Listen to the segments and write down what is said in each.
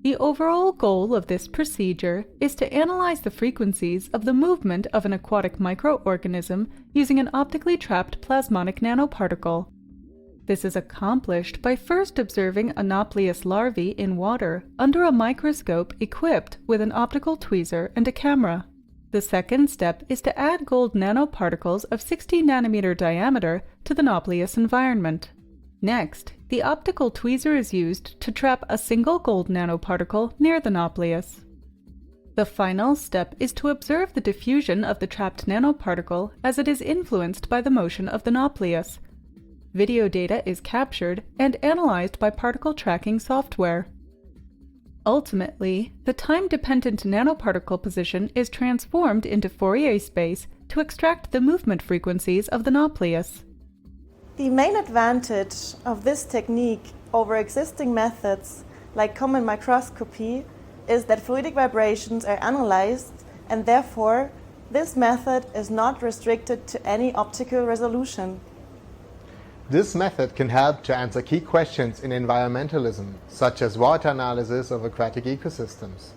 The overall goal of this procedure is to analyze the frequencies of the movement of an aquatic microorganism using an optically trapped plasmonic nanoparticle. This is accomplished by first observing a Nauplius larvae in water under a microscope equipped with an optical tweezer and a camera. The second step is to add gold nanoparticles of 60 nanometer diameter to the Nauplius environment. Next, the optical tweezer is used to trap a single gold nanoparticle near the Nauplius. The final step is to observe the diffusion of the trapped nanoparticle as it is influenced by the motion of the Nauplius. Video data is captured and analyzed by particle tracking software. Ultimately, the time-dependent nanoparticle position is transformed into Fourier space to extract the movement frequencies of the Nauplius. The main advantage of this technique over existing methods like common microscopy is that fluidic vibrations are analyzed, and therefore this method is not restricted to any optical resolution. This method can help to answer key questions in environmentalism, such as water analysis of aquatic ecosystems.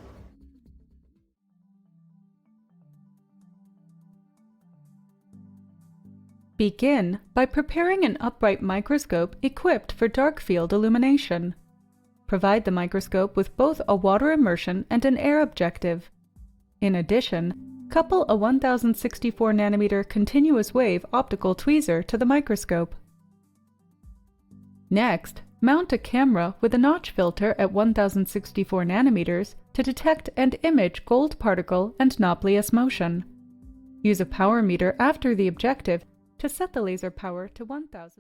Begin by preparing an upright microscope equipped for dark field illumination. Provide the microscope with both a water immersion and an air objective. In addition, couple a 1064 nanometer continuous wave optical tweezer to the microscope. Next, mount a camera with a notch filter at 1064 nanometers to detect and image gold particle and Nauplius motion. Use a power meter after the objective to set the laser power to 1000.